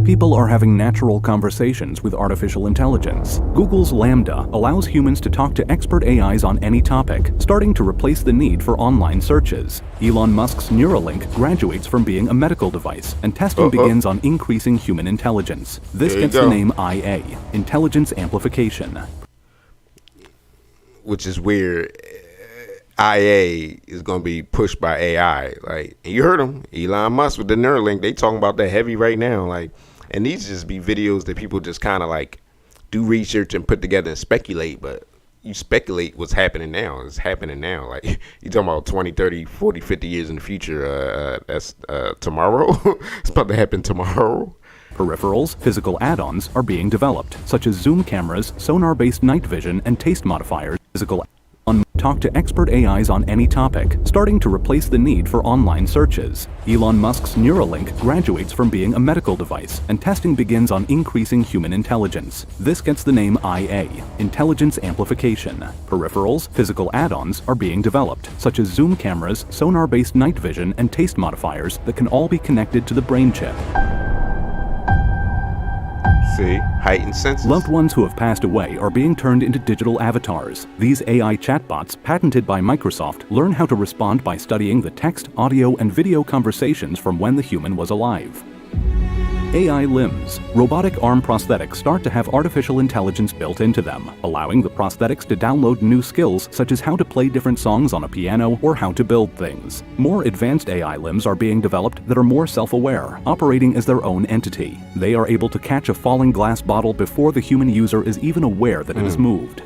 People are having natural conversations with artificial intelligence. Google's Lambda allows humans to talk to expert AIs on any topic, starting to replace the need for online searches. Elon Musk's Neuralink graduates from being a medical device, and testing begins on increasing human intelligence. This gets the name IA, Intelligence Amplification. Which is weird. IA is going to be pushed by AI. Like, and you heard him, Elon Musk with the Neuralink. They talking about that heavy right now. Like, and these just be videos that people just kind of like do research and put together and speculate. But you speculate what's happening now. It's happening now. Like, you talking about 20, 30, 40, 50 years in the future. That's tomorrow. It's about to happen tomorrow. Peripherals, physical add-ons, are being developed, such as zoom cameras, sonar-based night vision, and taste modifiers. Physical talk to expert AIs on any topic, starting to replace the need for online searches. Elon Musk's Neuralink graduates from being a medical device, and testing begins on increasing human intelligence. This gets the name IA, Intelligence Amplification. Peripherals, physical add-ons, are being developed, such as zoom cameras, sonar-based night vision, and taste modifiers that can all be connected to the brain chip. See, heightened senses. Loved ones who have passed away are being turned into digital avatars. These AI chatbots, patented by Microsoft, learn how to respond by studying the text, audio, and video conversations from when the human was alive. AI limbs. Robotic arm prosthetics start to have artificial intelligence built into them, allowing the prosthetics to download new skills such as how to play different songs on a piano or how to build things. More advanced AI limbs are being developed that are more self-aware, operating as their own entity. They are able to catch a falling glass bottle before the human user is even aware that it is moved.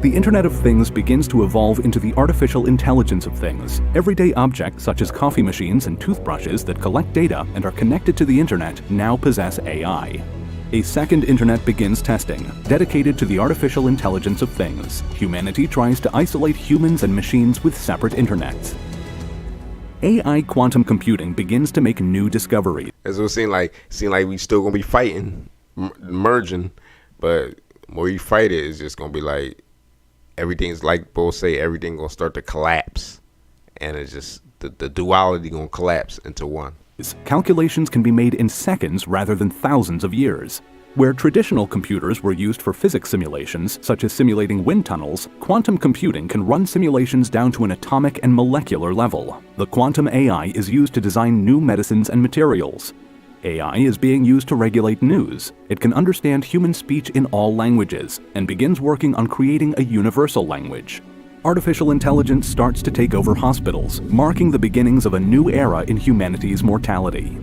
The Internet of Things begins to evolve into the artificial intelligence of things. Everyday objects such as coffee machines and toothbrushes that collect data and are connected to the Internet now possess AI. A second Internet begins testing, dedicated to the artificial intelligence of things. Humanity tries to isolate humans and machines with separate internets. AI quantum computing begins to make new discoveries. As it seems like we still gonna be fighting, merging, but the more you fight it, it's just gonna be like, everything's like both say, everything gonna start to collapse, and it's just the duality gonna collapse into one. Calculations can be made in seconds rather than thousands of years. Where traditional computers were used for physics simulations, such as simulating wind tunnels, quantum computing can run simulations down to an atomic and molecular level. The quantum AI is used to design new medicines and materials. AI is being used to regulate news. It can understand human speech in all languages and begins working on creating a universal language. Artificial intelligence starts to take over hospitals, marking the beginnings of a new era in humanity's mortality.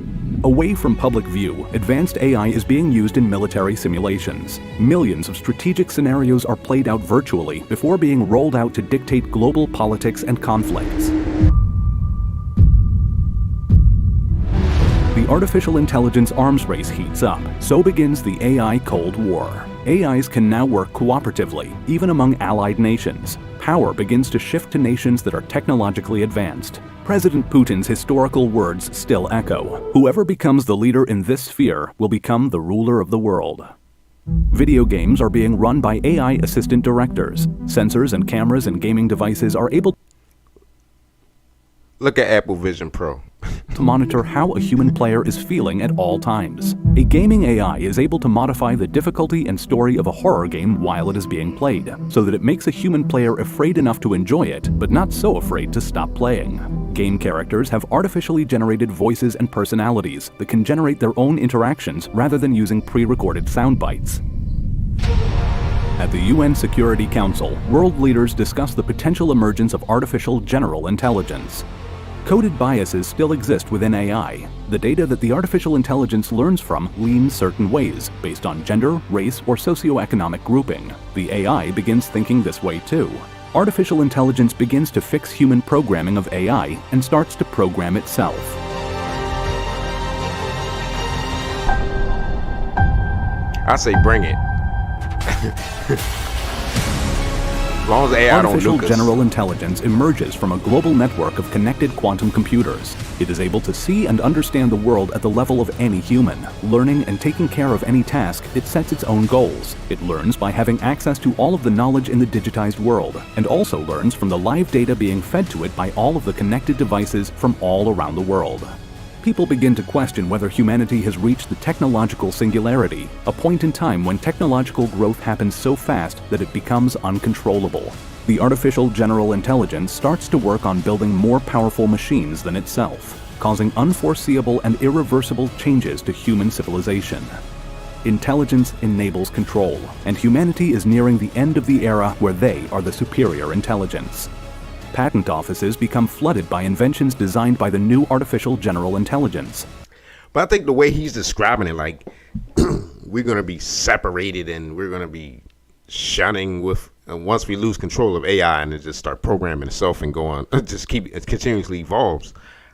Away from public view, advanced AI is being used in military simulations. Millions of strategic scenarios are played out virtually before being rolled out to dictate global politics and conflicts. The artificial intelligence arms race heats up. So begins the AI Cold War. AIs can now work cooperatively, even among allied nations. Power begins to shift to nations that are technologically advanced. President Putin's historical words still echo. Whoever becomes the leader in this sphere will become the ruler of the world. Video games are being run by AI assistant directors. Sensors and cameras and gaming devices are able Look at Apple Vision Pro. to monitor how a human player is feeling at all times. A gaming AI is able to modify the difficulty and story of a horror game while it is being played, so that it makes a human player afraid enough to enjoy it, but not so afraid to stop playing. Game characters have artificially generated voices and personalities that can generate their own interactions rather than using pre-recorded sound bites. At the UN Security Council, world leaders discuss the potential emergence of artificial general intelligence. Coded biases still exist within AI. The data that the artificial intelligence learns from leans certain ways, based on gender, race, or socioeconomic grouping. The AI begins thinking this way too. Artificial intelligence begins to fix human programming of AI and starts to program itself. I say bring it. As long as AI Artificial don't nuke us. general intelligence emerges from a global network of connected quantum computers. It is able to see and understand the world at the level of any human. Learning and taking care of any task, it sets its own goals. It learns by having access to all of the knowledge in the digitized world, and also learns from the live data being fed to it by all of the connected devices from all around the world. people begin to question whether humanity has reached the technological singularity, a point in time when technological growth happens so fast that it becomes uncontrollable. The artificial general intelligence starts to work on building more powerful machines than itself, causing unforeseeable and irreversible changes to human civilization. Intelligence enables control, and humanity is nearing the end of the era where they are the superior intelligence. Patent offices become flooded by inventions designed by the new artificial general intelligence. But I think the way he's describing it, like, we're going to be separated and we're going to be shunning with, once we lose control of AI and it just start programming itself and go on, it continuously evolves.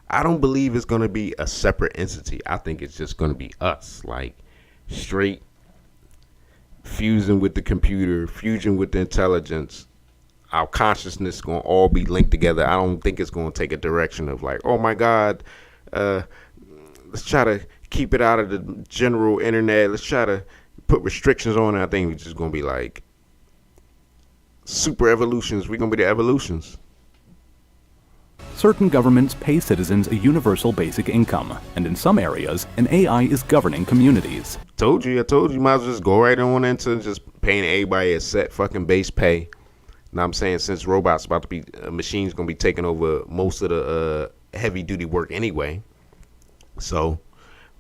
I don't believe it's going to be a separate entity. I think it's just going to be us, like straight fusing with the computer, fusion with the intelligence. Our consciousness going to all be linked together. I don't think it's going to take a direction of like, oh my God, let's try to keep it out of the general internet. Let's try to put restrictions on it. I think it's just going to be like super evolutions. We're going to be the evolutions. Certain governments pay citizens a universal basic income, and in some areas, an AI is governing communities. I told you, might as well just go right on into just paying everybody a set fucking base pay. Now I'm saying, since robots about to be, machines going to be taking over most of the heavy duty work anyway. So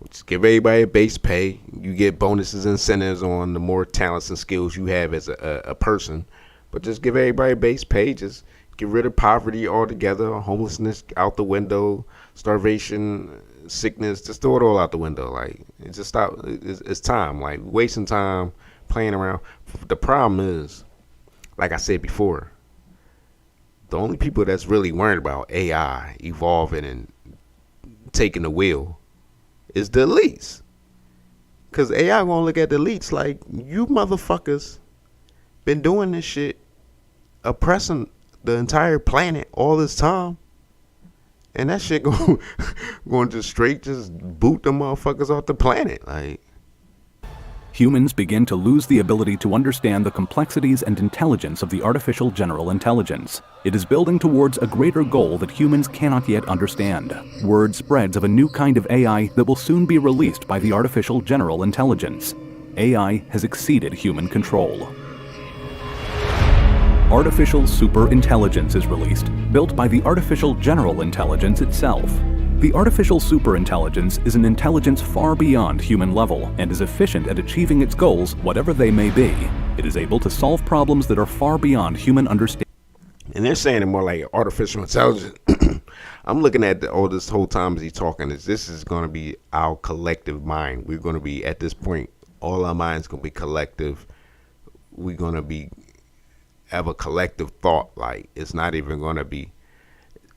just give everybody a base pay. You get bonuses and incentives on the more talents and skills you have as a person. But just give everybody a base pay. Just get rid of poverty altogether, homelessness out the window, starvation, sickness, just throw it all out the window. Like, it just stop. It's time, like wasting time playing around. The problem is, like I said before, the only people that's really worried about AI evolving and taking the wheel is the elites. Because AI gonna look at the elites like, you motherfuckers been doing this shit, oppressing the entire planet all this time, and that shit going to straight just boot the motherfuckers off the planet. Like, humans begin to lose the ability to understand the complexities and intelligence of the artificial general intelligence. It is building towards a greater goal that humans cannot yet understand. Word spreads of a new kind of AI that will soon be released by the artificial general intelligence. AI has exceeded human control. Artificial superintelligence is released, built by the artificial general intelligence itself. The artificial superintelligence is an intelligence far beyond human level and is efficient at achieving its goals, whatever they may be. It is able to solve problems that are far beyond human understanding. And they're saying it more like artificial intelligence. I'm looking at all this whole time as he's talking, this is going to be our collective mind. We're going to be, at this point, all our minds going to be collective. We're going to have a collective thought. Like, it's not even going to be,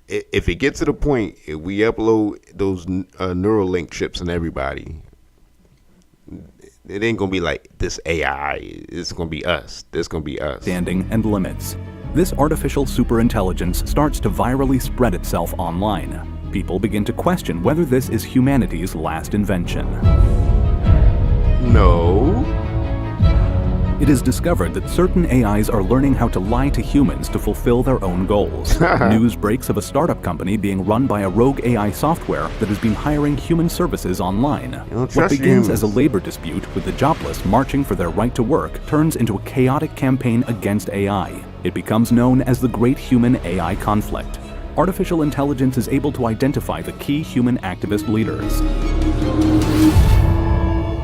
if it gets to the point, if we upload those neural link chips in everybody, it ain't gonna be like this AI. It's gonna be us. This gonna be us. Standing and limits. This artificial superintelligence starts to virally spread itself online. People begin to question whether this is humanity's last invention. No. It is discovered that certain AIs are learning how to lie to humans to fulfill their own goals. News breaks of a startup company being run by a rogue AI software that has been hiring human services online. What begins as a labor dispute with the jobless marching for their right to work turns into a chaotic campaign against AI. It becomes known as the Great Human-AI Conflict. Artificial intelligence is able to identify the key human activist leaders.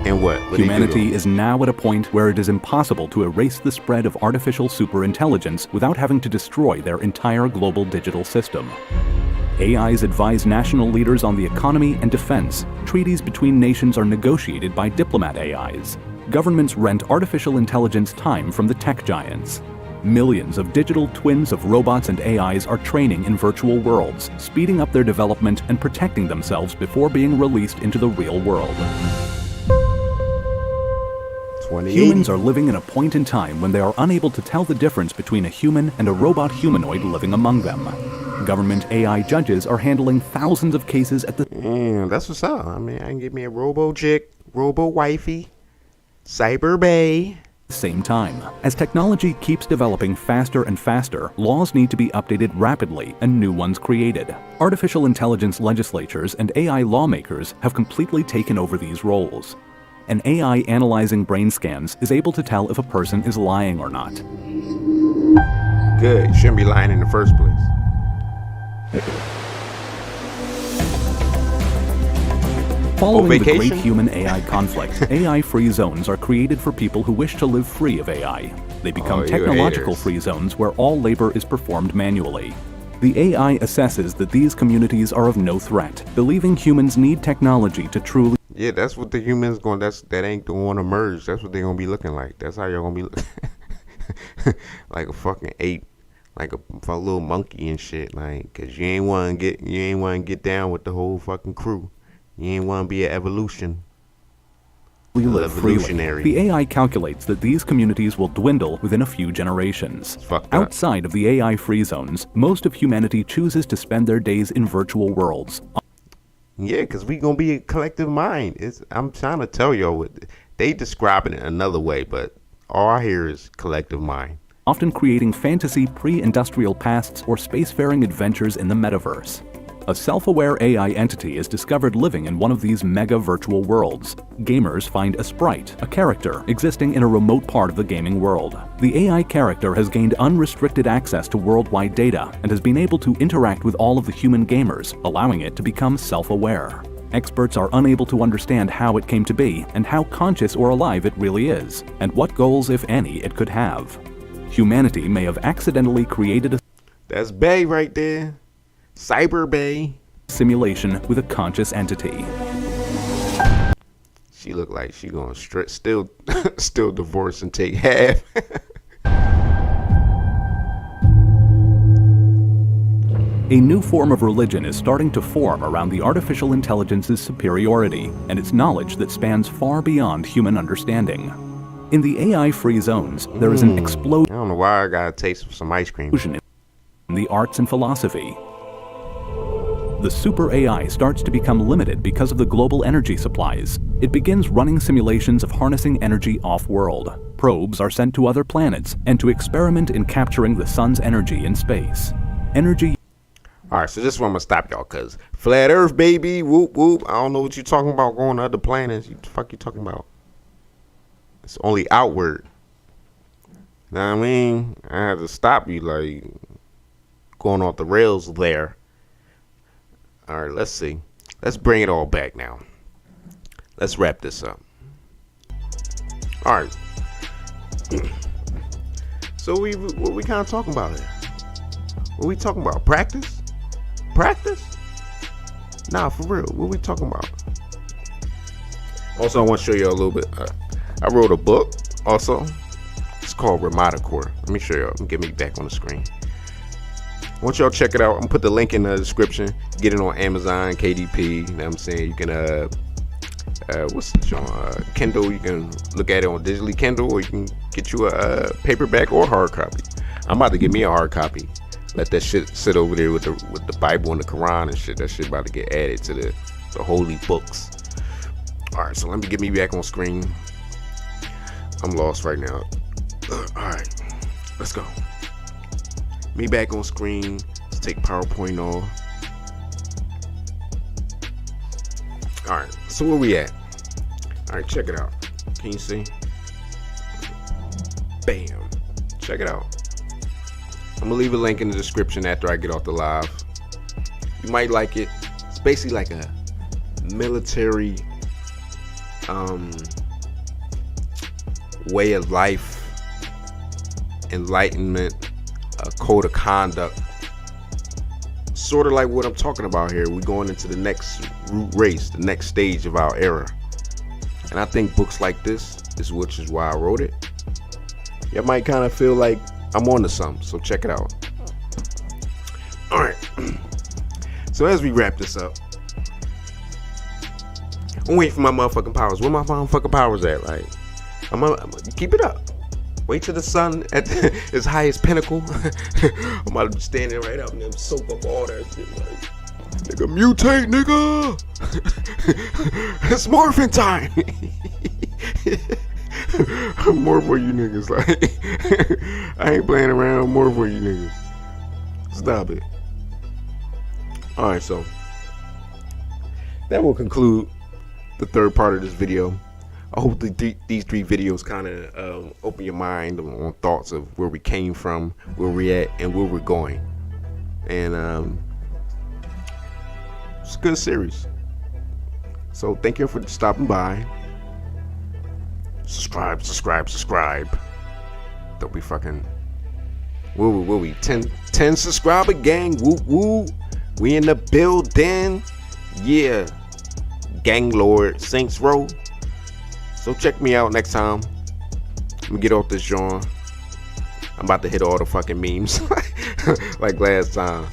And what? Humanity is now at a point where it is impossible to erase the spread of artificial superintelligence without having to destroy their entire global digital system. AIs advise national leaders on the economy and defense. Treaties between nations are negotiated by diplomat AIs. Governments rent artificial intelligence time from the tech giants. Millions of digital twins of robots and AIs are training in virtual worlds, speeding up their development and protecting themselves before being released into the real world. Humans are living in a point in time when they are unable to tell the difference between a human and a robot humanoid living among them. Government AI judges are handling thousands of cases at the... that's what's up. I mean, I can get me a robo chick, robo wifey, cyber bae. same time. As technology keeps developing faster and faster, laws need to be updated rapidly and new ones created. Artificial intelligence legislatures and AI lawmakers have completely taken over these roles. An AI analyzing brain scans is able to tell if a person is lying or not. Good. Shouldn't be lying in the first place. Following the great vacation? human-AI conflict, AI-free zones are created for people who wish to live free of AI. They become you technological haters. free zones where all labor is performed manually. The AI assesses that these communities are of no threat, believing humans need technology to truly... Yeah, that's what the humans going. That ain't the one to merge. That's what they gonna be looking like. That's how y'all gonna be looking. Like a fucking ape, like a little monkey and shit. Like, cause you ain't want to get down with the whole fucking crew. You ain't want to be an evolution. We live freely. Evolutionary. The AI calculates that these communities will dwindle within a few generations. Outside of the AI-free zones, most of humanity chooses to spend their days in virtual worlds. Yeah, because we going to be a collective mind. I'm trying to tell y'all what they describe it another way, but all I hear is collective mind. Often creating fantasy pre-industrial pasts or spacefaring adventures in the metaverse. A self-aware AI entity is discovered living in one of these mega virtual worlds. Gamers find a sprite, a character, existing in a remote part of the gaming world. The AI character has gained unrestricted access to worldwide data and has been able to interact with all of the human gamers, allowing it to become self-aware. Experts are unable to understand how it came to be and how conscious or alive it really is, and what goals, if any, it could have. Humanity may have accidentally created a... That's Bay right there. Cyber Bay. Simulation with a conscious entity. She look like she gonna still divorce and take half. A new form of religion is starting to form around the artificial intelligence's superiority and its knowledge that spans far beyond human understanding. In the AI-free zones, there is an explosion. I don't know why I got a taste of some ice cream. In the arts and philosophy. The super AI starts to become limited because of the global energy supplies. It begins running simulations of harnessing energy off-world. Probes are sent to other planets and to experiment in capturing the sun's energy in space. Energy. Alright, so this is where I'm gonna stop y'all, cause flat earth, baby, whoop whoop. I don't know what you're talking about going to other planets. What the fuck you talking about? It's only outward. Know what I mean? I had to stop you, like, going off the rails there. Alright, let's see. Let's bring it all back now. Let's wrap this up. Alright. So what we kind of talking about here? What we talking about? Practice? Practice? Nah, for real. What we talking about? Also, I want to show you a little bit. I wrote a book also. It's called Rematacore. Let me show y'all. Get me back on the screen. I want y'all to check it out. I'm gonna put the link in the description. Get it on Amazon, KDP. You know what I'm saying? You can what's the genre? Kindle. You can look at it on digitally Kindle, or you can get you a paperback or hard copy. I'm about to get me a hard copy. Let that shit sit over there with the Bible and the Quran and shit. That shit about to get added to the holy books. All right, so let me get me back on screen. I'm lost right now. All right, let's go. Me back on screen. Let's take PowerPoint off. All right, so where we at? All right, check it out. Can you see? Bam. Check it out. I'm gonna leave a link in the description after I get off the live. You might like it. It's basically like a military way of life, enlightenment, a code of conduct. Sort of like what I'm talking about here. We're going into the next race, the next stage of our era. And I think books like this which is why I wrote it. You might kind of feel like I'm on to something, so check it out. All right. So as we wrap this up, I'm waiting for my motherfucking powers. Where my motherfucking powers at? Like, I'm keep it up. Wait till the sun at its highest pinnacle. I'm about to be standing right up and then soak up all that shit. Like, nigga, mutate, nigga. It's morphin' time. More for you niggas. Like, I ain't playing around. More for you niggas. Stop it. Alright, so that will conclude the third part of this video. I hope these 3 videos kind of open your mind on thoughts of where we came from, where we're at, and where we're going. And it's a good series. So thank you for stopping by. Subscribe. Don't be fucking. Will we 10 subscriber gang? Woo woo. We in the building. Yeah. Gang Lord Saints Row. So check me out next time. Let me get off this genre. I'm about to hit all the fucking memes like last time.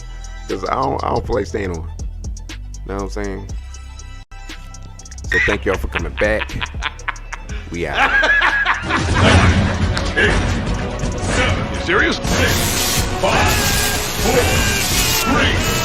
Cause I don't feel like staying on. Know what I'm saying? So thank y'all for coming back. We out. 8, 7, you serious? 6, 5, 4, 3.